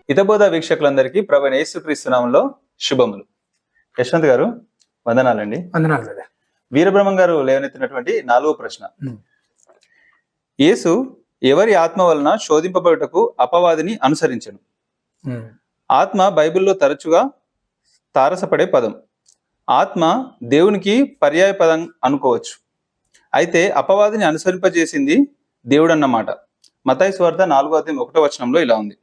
హితబోధ వీక్షకులందరికీ ప్రభువైన యేసుక్రీస్తు నామములో శుభములు. యశ్వంత్ గారు వందనాలండి. వందనాలు. వీరబ్రహ్మం గారు లేవనెత్తినటువంటి 4వ ప్రశ్న, యేసు ఎవరి ఆత్మ వలన శోధింపబడుటకు అపవాదిని అనుసరించెను? ఆత్మ బైబిల్లో తరచుగా తారసపడే పదం. ఆత్మ దేవునికి పర్యాయ పదం అనుకోవచ్చు. అయితే అపవాదిని అనుసరింపజేసింది దేవుడు అన్నమాట. మత్తయి సువార్త 4:1 ఇలా ఉంది,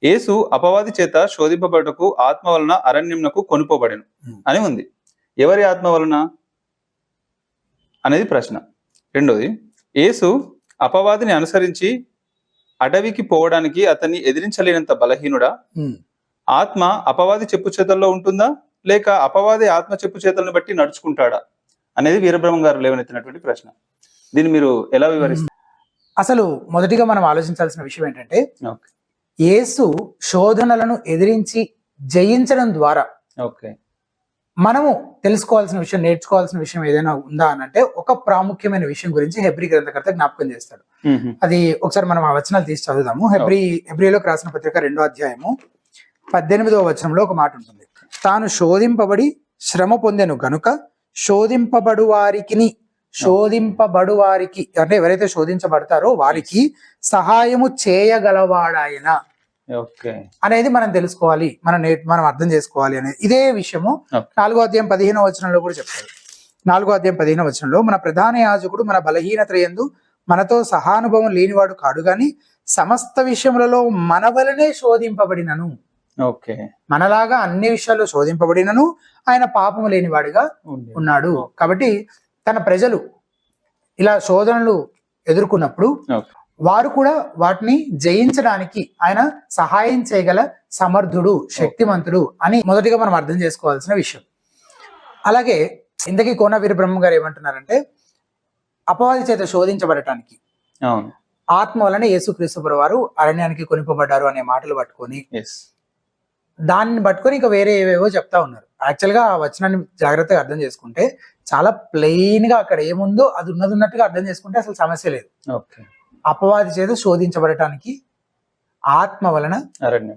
యేసు అపవాది చేత శోధింపబడుటకు ఆత్మ వలన అరణ్యమునకు కొనుపోబడెను అని ఉంది. ఎవరి ఆత్మ వలన అనేది ప్రశ్న. రెండోది, యేసు అపవాదిని అనుసరించి అడవికి పోవడానికి అతన్ని ఎదిరించలేనంత బలహీనుడా? ఆత్మ అపవాది చెప్పు చేతల్లో ఉంటుందా, లేక అపవాది ఆత్మ చెప్పు చేతలను బట్టి నడుచుకుంటాడా అనేది వీరబ్రహ్మం గారు లేవనెత్తినటువంటి ప్రశ్న. దీన్ని మీరు ఎలా వివరిస్తారు? అసలు మొదటిగా మనం ఆలోచించాల్సిన విషయం ఏంటంటే, యేసు శోధనలను ఎదిరించి జయించడం ద్వారా మనము తెలుసుకోవాల్సిన విషయం, నేర్చుకోవాల్సిన విషయం ఏదైనా ఉందా అని అంటే, ఒక ప్రాముఖ్యమైన విషయం గురించి హెబ్రీ గ్రంథకర్త జ్ఞాపకం చేస్తాడు. అది ఒకసారి మనం ఆ వచనాలు తీసి చదువుదాము. హెబ్రీలోకి రాసిన పత్రిక 2వ అధ్యాయము 18వ వచనంలో ఒక మాట ఉంటుంది, తాను శోధింపబడి శ్రమ పొందెను గనుక శోధింపబడు వారికి అంటే ఎవరైతే శోధించబడతారో వారికి సహాయము చేయగలవాడాయన అనేది మనం తెలుసుకోవాలి, మనం అర్థం చేసుకోవాలి అనేది. ఇదే విషయము 4వ అధ్యాయం 15వ వచనంలో కూడా చెప్తారు. 4వ అధ్యాయం 15వ వచనంలో, మన ప్రధాన యాజకుడు మన బలహీనత యందు మనతో సహానుభవం లేనివాడు కాడు గాని సమస్త విషయములలో మన వలనే శోధింపబడినను. మనలాగా అన్ని విషయాల్లో శోధింపబడినను ఆయన పాపము లేనివాడిగా ఉన్నాడు. కాబట్టి తన ప్రజలు ఇలా శోధనలు ఎదుర్కొన్నప్పుడు వారు కూడా వాటిని జయించడానికి ఆయన సహాయం చేయగల సమర్థుడు, శక్తిమంతుడు అని మొదటిగా మనం అర్థం చేసుకోవాల్సిన విషయం. అలాగే ఇంతకీ కోన వీరబ్రహ్మం గారు ఏమంటున్నారంటే, అపవాది చేత శోధించబడటానికి ఆత్మ వలన యేసుక్రీస్తు వారు అరణ్యానికి కొనిపోబడ్డారు అనే మాటలు పట్టుకొని దాన్ని పట్టుకొని ఇంకా వేరే ఏవేవో చెప్తా ఉన్నారు. యాక్చువల్గా ఆ వచనాన్ని జాగ్రత్తగా అర్థం చేసుకుంటే, చాలా ప్లెయిన్ గా అక్కడ ఏముందో అది ఉన్నట్టుగా అర్థం చేసుకుంటే అసలు సమస్య లేదు. అపవాది చేత శోధించబడటానికి ఆత్మ వలన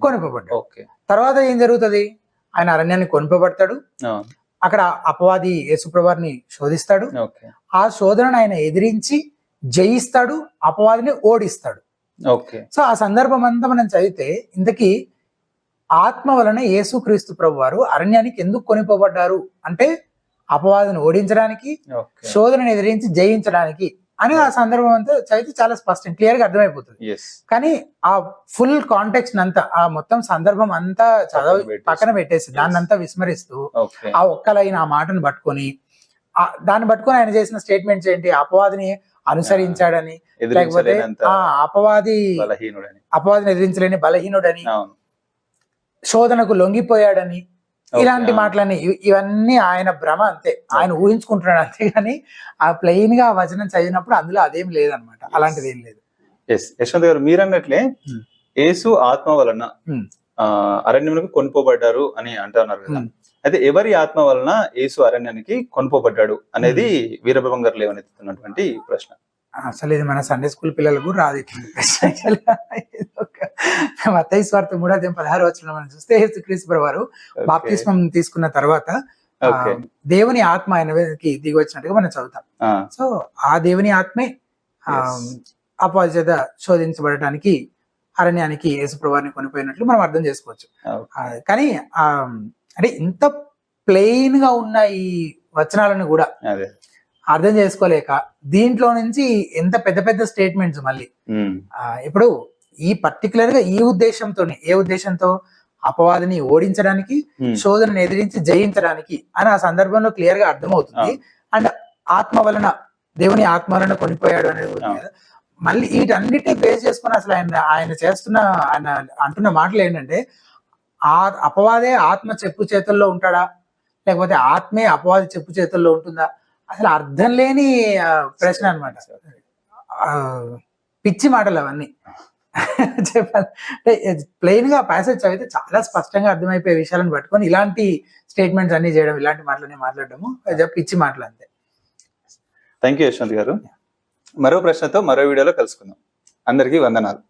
కొనిపోబడ్డాడు. తర్వాత ఏం జరుగుతుంది? ఆయన అరణ్యాన్ని కొనిపోబడతాడు. అక్కడ అపవాది యేసుప్రభుని శోధిస్తాడు. ఆ శోధనను ఆయన ఎదిరించి జయిస్తాడు, అపవాదిని ఓడిస్తాడు. సో ఆ సందర్భం అంతా మనం చదివితే, ఇంతకీ ఆత్మ వలన యేసుక్రీస్తు ప్రభు వారు అరణ్యానికి ఎందుకు కొనిపోబడ్డారు అంటే, అపవాదిని ఓడించడానికి, శోధనను ఎదిరించి జయించడానికి అని ఆ సందర్భం అంతా చదివితే చాలా స్పష్టం, క్లియర్ గా అర్థమైపోతుంది. కానీ ఆ ఫుల్ కాంటెక్స్ట్ అంతా, ఆ మొత్తం సందర్భం అంతా చదవి పక్కన పెట్టేసి దాన్నంతా విస్మరిస్తూ ఆ ఒక్క లైన్, ఆ మాటను పట్టుకొని దాన్ని పట్టుకొని ఆయన చేసిన స్టేట్మెంట్స్ ఏంటి? అపవాదిని అనుసరించాడని, లేకపోతే అపవాదిని ఎదిరించలేని బలహీనుడని, శోధనకు లొంగిపోయాడని, ఇలాంటి మాటలని, ఇవన్నీ ఆయన భ్రమ అంతే, ఆయన ఊహించుకుంటున్నాడు అంతే. కానీ ఆ ప్లెయిన్ గా వచనం చదివినప్పుడు అందులో అదేం లేదనమాట, అలాంటిది ఏం లేదు. యశ్వంత్ గారు మీరు అన్నట్లే యేసు ఆత్మ వలన అరణ్యమునకు కొనుపోబడ్డారు అని అంటున్నారు కదా. అయితే ఎవరి ఆత్మ వలన యేసు అరణ్యానికి కొనుపోబడ్డాడు అనేది వీరబ్రహ్మం గారు లేవనెత్తుతున్నటువంటి ప్రశ్న. అసలు ఇది మన సండే స్కూల్ పిల్లలకు రాదు. మత్తయి సువార్త 3:16 మనం చూస్తే, యేసుక్రీస్తు వారు బాప్తిస్మం తీసుకున్న తర్వాత దేవుని ఆత్మ ఆయనకి దిగి వచ్చినట్టుగా మనం చదువుతాం. సో ఆ దేవుని ఆత్మే అపవాది చేత శోధించబడటానికి అరణ్యానికి యేసుప్రభుని కొనిపోయినట్లు మనం అర్థం చేసుకోవచ్చు. కానీ అంటే ఇంత ప్లెయిన్ గా ఉన్న ఈ వచనాలను కూడా అర్థం చేసుకోలేక దీంట్లో నుంచి ఎంత పెద్ద పెద్ద స్టేట్మెంట్స్ మళ్ళీ. ఇప్పుడు ఈ పర్టికులర్ గా ఏ ఉద్దేశంతో? అపవాదిని ఓడించడానికి, శోధనను ఎదిరించి జయించడానికి అని ఆ సందర్భంలో క్లియర్ గా అర్థమవుతుంది. అండ్ ఆత్మ వలన, దేవుని ఆత్మ వలన కొనిపోయాడు అనేది మళ్ళీ వీటన్నిటిని బేస్ చేసుకుని అసలు ఆయన అంటున్న మాటలు ఏంటంటే, అపవాదే ఆత్మ చెప్పు చేతుల్లో ఉంటాడా, లేకపోతే ఆత్మే అపవాది చెప్పు చేతుల్లో ఉంటుందా? అసలు అర్థం లేని ప్రశ్న అనమాట. పిచ్చి మాటలు అవన్నీ చెప్పాలి. ప్లెయిన్ గా ప్యాసేజ్ చదివితే చాలా స్పష్టంగా అర్థమైపోయే విషయాలను పట్టుకొని ఇలాంటి స్టేట్మెంట్స్ అన్ని చేయడం, ఇలాంటి మాటలన్నీ మాట్లాడము పిచ్చి మాటలు అంతే. థ్యాంక్ యూ యశ్వంత్ గారు. మరో ప్రశ్నతో మరో వీడియోలో కలుసుకుందాం. అందరికీ వందనాలు.